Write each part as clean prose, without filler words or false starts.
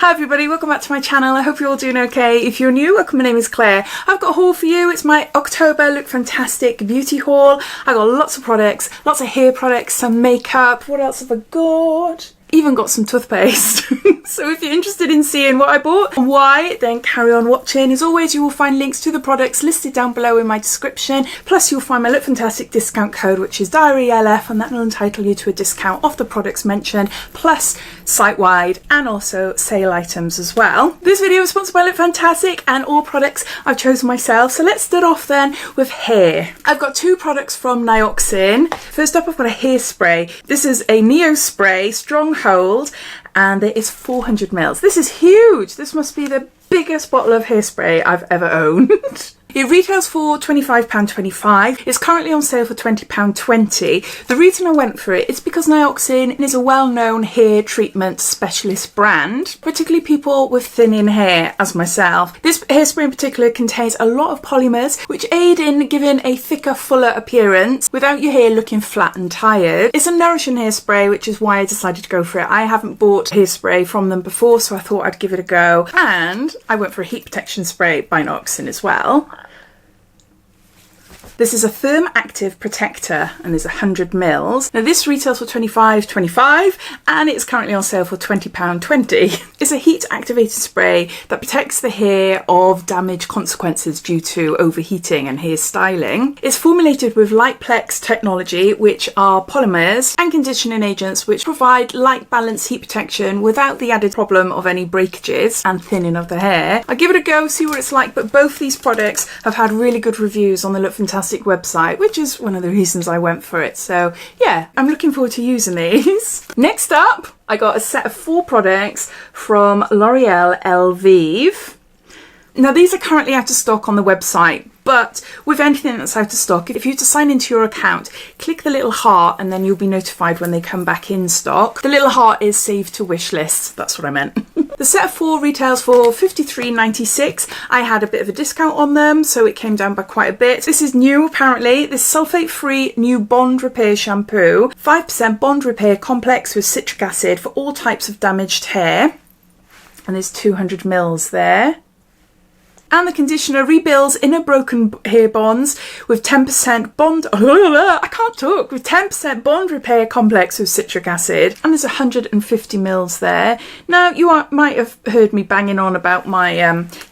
Hi everybody, welcome back to my channel. I hope you're all doing okay. If you're new, welcome, my name is Claire. I've got a haul for you. It's my October Lookfantastic beauty haul. I got lots of products, lots of hair products, some makeup. What else have I got? Even got some toothpaste. So if you're interested in seeing what I bought and why, then carry on watching. As always, you will find links to the products listed down below in my description. Plus you'll find my Lookfantastic discount code, which is DiaryLF, and that will entitle you to a discount off the products mentioned, plus site-wide and also sale items as well. This video is sponsored by Lookfantastic and all products I've chosen myself. So let's start off then with hair. I've got two products from Nioxin. First up, I've got a hairspray. This is a Neo Spray Strong Hold, and it is 400 mils. This is huge. This must be the biggest bottle of hairspray I've ever owned. It retails for £25.25. It's currently on sale for £20.20. The reason I went for it is because Nioxin is a well-known hair treatment specialist brand, particularly people with thinning hair as myself. This hairspray in particular contains a lot of polymers which aid in giving a thicker, fuller appearance without your hair looking flat and tired. It's a nourishing hairspray, which is why I decided to go for it. I haven't bought hairspray from them before, so I thought I'd give it a go. And I went for a heat protection spray by Nioxin as well. This is a Therm Active Protector and is 100 mils. Now this retails for £25.25 and it's currently on sale for £20.20. It's a heat activated spray that protects the hair of damage consequences due to overheating and hair styling. It's formulated with Lightplex technology, which are polymers and conditioning agents which provide light balanced heat protection without the added problem of any breakages and thinning of the hair. I'll give it a go, see what it's like, but both these products have had really good reviews on the Lookfantastic website, which is one of the reasons I went for it. So yeah, I'm looking forward to using these. Next up, I got a set of 4 products from L'Oreal Elvive. Now these are currently out of stock on the website, but with anything that's out of stock, if you were to sign into your account, click the little heart and then you'll be notified when they come back in stock. The little heart is saved to wish list, that's what I meant. The set of 4 retails for £53.96. I had a bit of a discount on them, so it came down by quite a bit. This is new apparently. This sulfate-free new Bond Repair shampoo. 5% Bond Repair complex with citric acid for all types of damaged hair. And there's 200 mils there. And the conditioner rebuilds inner broken hair bonds with 10% bond, I can't talk, with 10% bond repair complex with citric acid. And there's 150 mils there. Now, you might have heard me banging on about my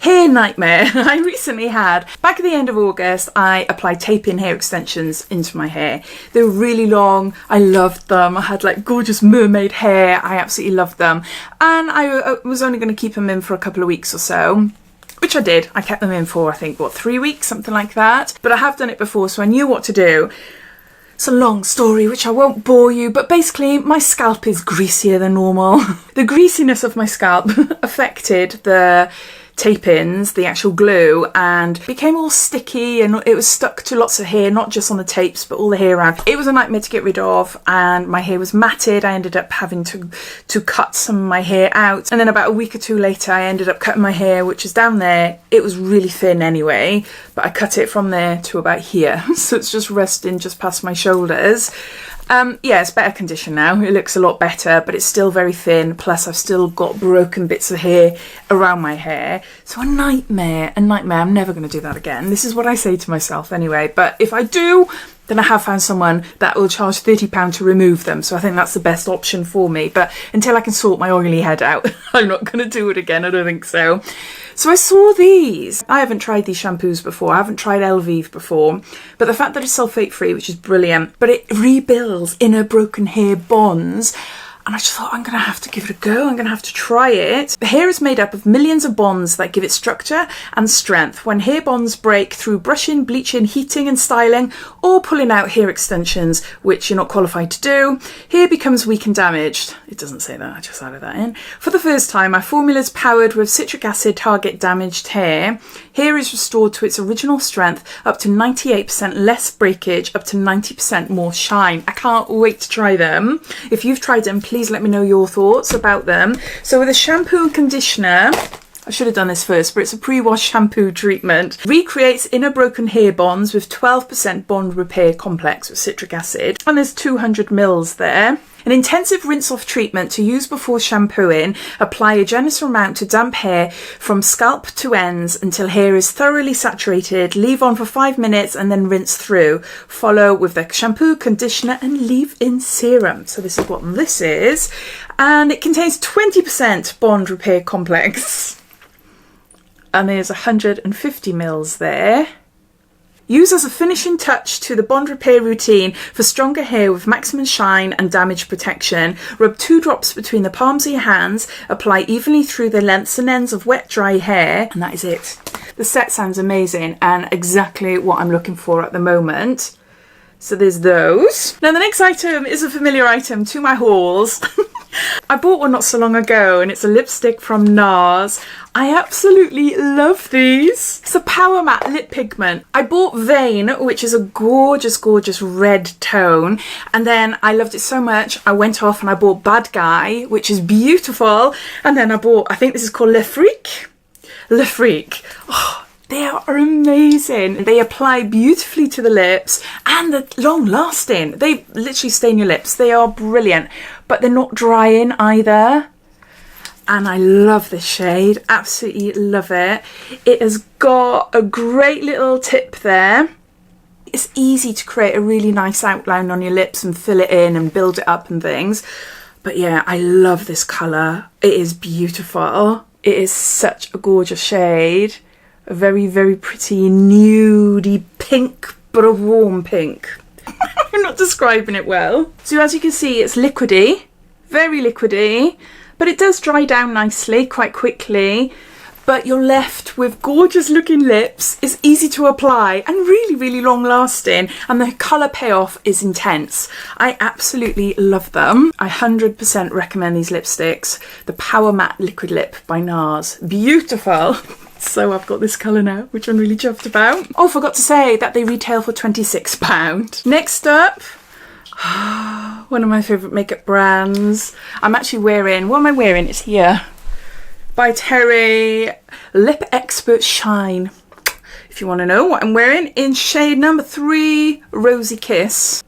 hair nightmare I recently had. Back at the end of August, I applied tape-in hair extensions into my hair. They were really long. I loved them. I had like gorgeous mermaid hair. I absolutely loved them. And I was only going to keep them in for a couple of weeks or so. Which I did. I kept them in for, I think, what, 3 weeks, something like that. But I have done it before, so I knew what to do. It's a long story, which I won't bore you, but basically my scalp is greasier than normal. The greasiness of my scalp affected the tape-ins, the actual glue, and became all sticky, and it was stuck to lots of hair, not just on the tapes but all the hair around. It was a nightmare to get rid of, and my hair was matted. I ended up having to cut some of my hair out, and then about a week or 2 later I ended up cutting my hair, which is down there. It was really thin anyway, but I cut it from there to about here, so it's just resting just past my shoulders. Yeah, it's better condition now. It looks a lot better, but it's still very thin. Plus, I've still got broken bits of hair around my hair. So a nightmare, a nightmare. I'm never going to do that again. This is what I say to myself anyway. But if I do, then I have found someone that will charge £30 to remove them. So I think that's the best option for me. But until I can sort my oily head out, I'm not going to do it again. I don't think so. So I saw these. I haven't tried these shampoos before. I haven't tried Elvive before. But the fact that it's sulfate free, which is brilliant, but it rebuilds inner broken hair bonds. And I just thought, I'm going to have to give it a go. I'm going to have to try it. The hair is made up of millions of bonds that give it structure and strength. When hair bonds break through brushing, bleaching, heating and styling, or pulling out hair extensions, which you're not qualified to do, hair becomes weak and damaged. It doesn't say that, I just added that in. For the first time, my formula is powered with citric acid target damaged hair. Hair is restored to its original strength, up to 98% less breakage, up to 90% more shine. I can't wait to try them. If you've tried them, please let me know your thoughts about them. So with a shampoo and conditioner, I should have done this first, but it's a pre-wash shampoo treatment. Recreates inner broken hair bonds with 12% bond repair complex with citric acid. And there's 200 mils there. An intensive rinse-off treatment to use before shampooing. Apply a generous amount to damp hair from scalp to ends until hair is thoroughly saturated. Leave on for 5 minutes and then rinse through. Follow with the shampoo, conditioner and leave-in serum. So this is what this is. And it contains 20% bond repair complex. And there's 150 mils there. Use as a finishing touch to the bond repair routine for stronger hair with maximum shine and damage protection. Rub 2 drops between the palms of your hands. Apply evenly through the lengths and ends of wet, dry hair. And that is it. The set sounds amazing and exactly what I'm looking for at the moment. So there's those. Now the next item is a familiar item to my hauls. I bought one not so long ago and it's a lipstick from NARS. I absolutely love these. It's a Power Matte Lip Pigment. I bought Vein, which is a gorgeous, gorgeous red tone. And then I loved it so much, I went off and I bought Bad Guy, which is beautiful. And then I bought, I think this is called Le Freak. Le Freak. Oh, they are amazing. They apply beautifully to the lips and they're long lasting. They literally stain your lips. They are brilliant, but they're not drying either. And I love this shade, absolutely love it. It has got a great little tip there. It's easy to create a really nice outline on your lips and fill it in and build it up and things. But yeah, I love this colour. It is beautiful. It is such a gorgeous shade. A very, very pretty nudie pink, but a warm pink. I'm not describing it well. So as you can see, it's liquidy, very liquidy, but it does dry down nicely, quite quickly. But you're left with gorgeous looking lips. It's easy to apply and really, really long lasting. And the colour payoff is intense. I absolutely love them. I 100% recommend these lipsticks. The Power Matte Liquid Lip by NARS. Beautiful. So I've got this colour now, which I'm really chuffed about. Oh, forgot to say that they retail for £26. Next up, one of my favourite makeup brands. I'm actually wearing, what am I wearing? It's here. By Terry, Lip Expert Shine. If you want to know what I'm wearing, in shade number 3, Rosy Kiss.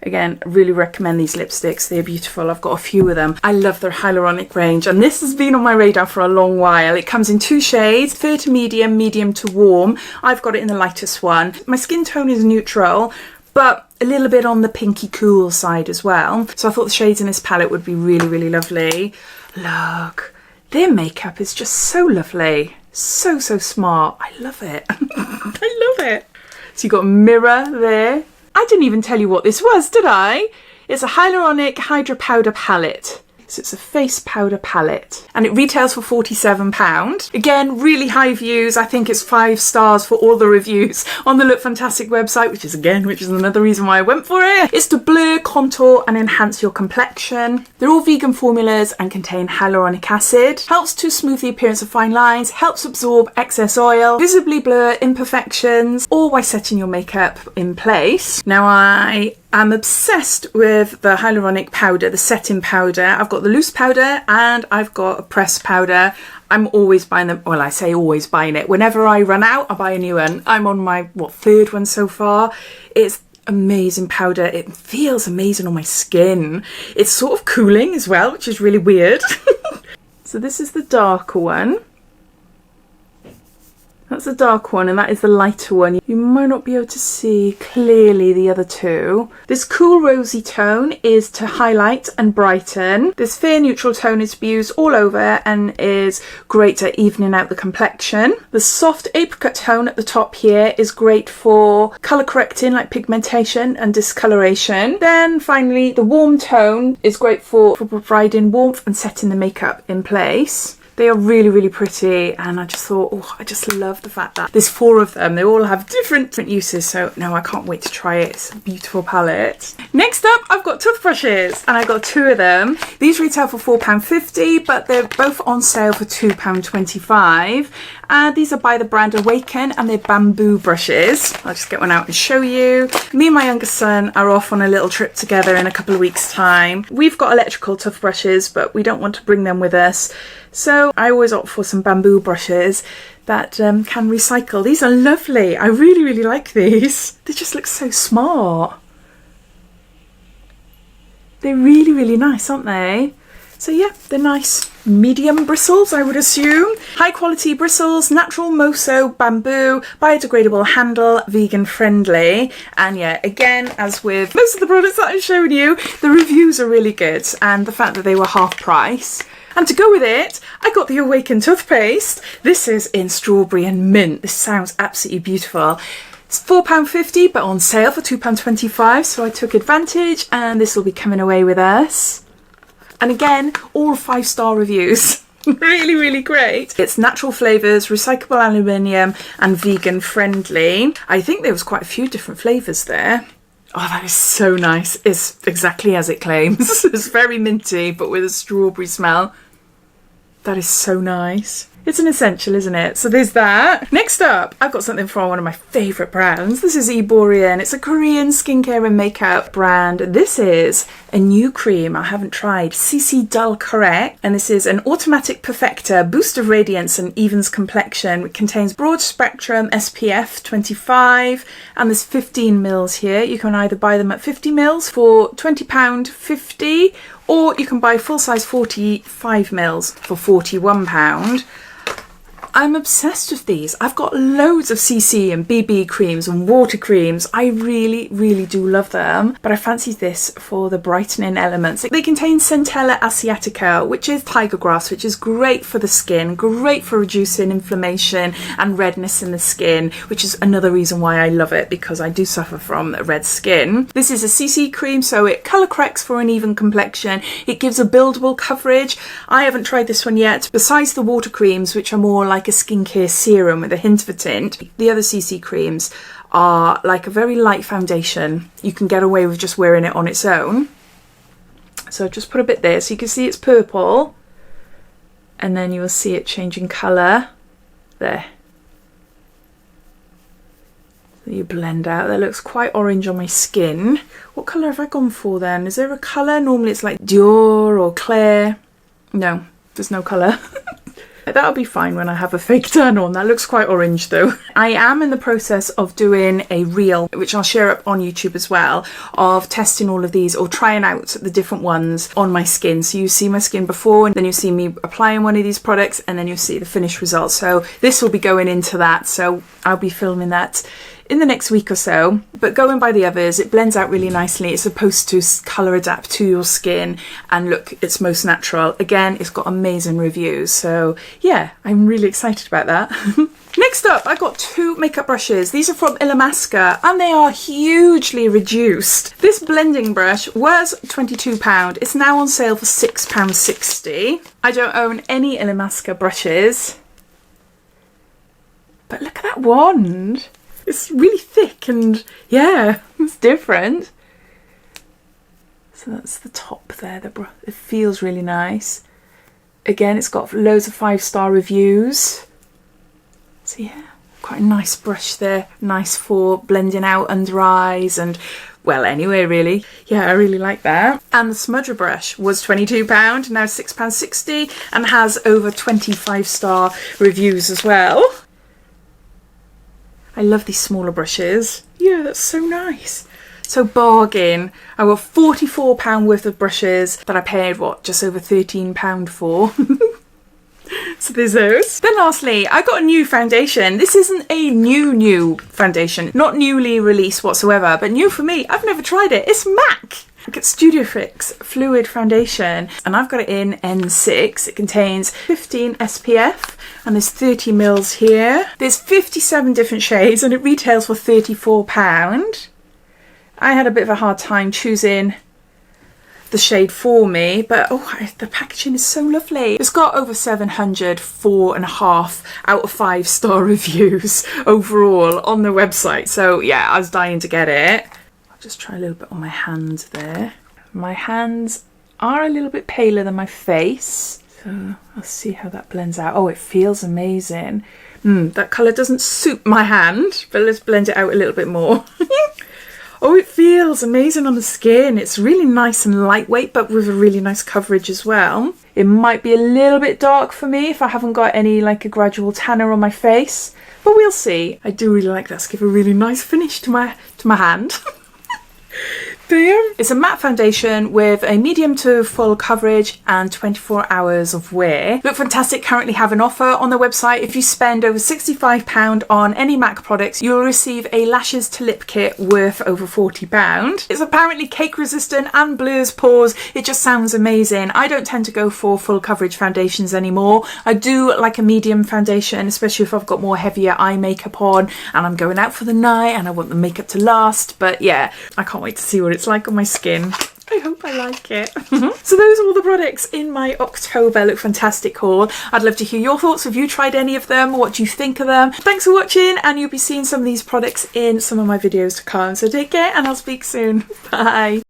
Again, really recommend these lipsticks. They're beautiful. I've got a few of them. I love their hyaluronic range and this has been on my radar for a long while. It comes in 2 shades, fair to medium, medium to warm. I've got it in the lightest one. My skin tone is neutral, but a little bit on the pinky cool side as well. So I thought the shades in this palette would be really, really lovely. Look, their makeup is just so lovely. So, so smart. I love it. I love it. So you've got a mirror there. I didn't even tell you what this was, did I? It's a hyaluronic hydra powder palette. So it's a face powder palette and it retails for £47. Again, really high views. I think it's 5 stars for all the reviews on the Lookfantastic website, which is another reason why I went for it. It's to blur, contour and enhance your complexion. They're all vegan formulas and contain hyaluronic acid. Helps to smooth the appearance of fine lines, helps absorb excess oil, visibly blur imperfections, all while setting your makeup in place. Now I'm obsessed with the hyaluronic powder, the setting powder. I've got the loose powder and I've got a pressed powder. I'm always buying them. Well, I say always buying it. Whenever I run out, I buy a new one. I'm on my, 3rd one so far. It's amazing powder. It feels amazing on my skin. It's sort of cooling as well, which is really weird. So this is the darker one. That's the dark one and that is the lighter one. You might not be able to see clearly the other two. This cool rosy tone is to highlight and brighten. This fair neutral tone is to be used all over and is great at evening out the complexion. The soft apricot tone at the top here is great for colour correcting like pigmentation and discoloration. Then finally the warm tone is great for providing warmth and setting the makeup in place. They are really, really pretty and I just thought, oh, I just love the fact that there's 4 of them. They all have different uses, so no, I can't wait to try it. It's a beautiful palette. Next up, I've got toothbrushes and I got 2 of them. These retail for £4.50, but they're both on sale for £2.25. These are by the brand Awaken and they're bamboo brushes. I'll just get one out and show you. Me and my youngest son are off on a little trip together in a couple of weeks' time. We've got electrical toothbrushes, but we don't want to bring them with us. So I always opt for some bamboo brushes that can recycle. These are lovely. I really, really like these. They just look so smart. They're really, really nice, aren't they? So yeah, they're nice medium bristles, I would assume. High quality bristles, natural moso bamboo, biodegradable handle, vegan friendly. And yeah, again, as with most of the products that I've shown you, the reviews are really good, and the fact that they were half price. And to go with it, I got the Awaken toothpaste. This is in strawberry and mint. This sounds absolutely beautiful. It's £4.50, but on sale for £2.25, so I took advantage, and this will be coming away with us. And again, all 5-star reviews. Really, really great. It's natural flavours, recyclable aluminium, and vegan friendly. I think there was quite a few different flavours there. Oh, that is so nice. It's exactly as it claims. It's very minty, but with a strawberry smell. That is so nice. It's an essential, isn't it? So there's that. Next up, I've got something from one of my favourite brands. This is Eborian. It's a Korean skincare and makeup brand. This is a new cream I haven't tried, CC Dull Correct. And this is an automatic perfector, boost of radiance and evens complexion. It contains broad spectrum SPF 25, and there's 15 mils here. You can either buy them at 50 mils for £20.50, or you can buy full size 45 mils for £41. I'm obsessed with these. I've got loads of CC and BB creams and water creams. I really, really do love them. But I fancied this for the brightening elements. They contain Centella asiatica, which is tiger grass, which is great for the skin, great for reducing inflammation and redness in the skin, which is another reason why I love it, because I do suffer from red skin. This is a CC cream, so it colour corrects for an even complexion. It gives a buildable coverage. I haven't tried this one yet. Besides the water creams, which are more like a skincare serum with a hint of a tint, the other CC creams are like a very light foundation. You can get away with just wearing it on its own. So I've just put a bit there so you can see it's purple, and then you will see it changing colour there. So you blend out. That looks quite orange on my skin. What colour have I gone for then? Is there a colour? Normally it's like Dior or Claire. No, there's no colour. That'll be fine when I have a fake tan on. That looks quite orange though. I am in the process of doing a reel, which I'll share up on YouTube as well, of testing all of these or trying out the different ones on my skin. So you see my skin before, and then you see me applying one of these products, and then you'll see the finished results. So this will be going into that. So I'll be filming that in the next week or so. But going by the others, it blends out really nicely. It's supposed to colour adapt to your skin, and look, it's most natural. Again, it's got amazing reviews, so yeah, I'm really excited about that. Next up, I got 2 makeup brushes. These are from Illamasqua, and they are hugely reduced. This blending brush was £22. It's now on sale for £6.60. I don't own any Illamasqua brushes, but look at that wand. It's really thick, and yeah, it's different. So that's the top there. It feels really nice. Again, it's got loads of 5-star reviews. So yeah, quite a nice brush there. Nice for blending out under eyes and, well, anyway, really. Yeah, I really like that. And the smudger brush was £22, now £6.60, and has over 25-star reviews as well. I love these smaller brushes. Yeah, that's so nice. So bargain. I got £44 worth of brushes that I paid, what, just over £13 for. So there's those. Then lastly, I got a new foundation. This isn't a new foundation. Not newly released whatsoever, but new for me. I've never tried it. It's MAC. Look at Studio Fix Fluid Foundation, and I've got it in N6. It contains 15 SPF, and there's 30 mils here. There's 57 different shades, and it retails for £34. I had a bit of a hard time choosing the shade for me, but oh, the packaging is so lovely. It's got over 700 4.5 out of 5-star reviews overall on the website. So yeah, I was dying to get it. Just try a little bit on my hands there. My hands are a little bit paler than my face, so I'll see how that blends out. Oh, it feels amazing. That colour doesn't suit my hand, but let's blend it out a little bit more. Oh, it feels amazing on the skin. It's really nice and lightweight, but with a really nice coverage as well. It might be a little bit dark for me if I haven't got any like a gradual tanner on my face, but we'll see. I do really like that. Let's give a really nice finish to my hand. It's a matte foundation with a medium to full coverage and 24 hours of wear. Lookfantastic currently have an offer on their website. If you spend over £65 on any MAC products, you'll receive a lashes to lip kit worth over £40. It's apparently cake resistant and blurs pores. It just sounds amazing. I don't tend to go for full coverage foundations anymore. I do like a medium foundation, especially if I've got more heavier eye makeup on and I'm going out for the night and I want the makeup to last. But yeah, I can't wait to see what it's like on my skin. I hope I like it. So those are all the products in my October Lookfantastic haul. I'd love to hear your thoughts. Have you tried any of them? What do you think of them? Thanks for watching, and you'll be seeing some of these products in some of my videos to come. So take care and I'll speak soon. Bye.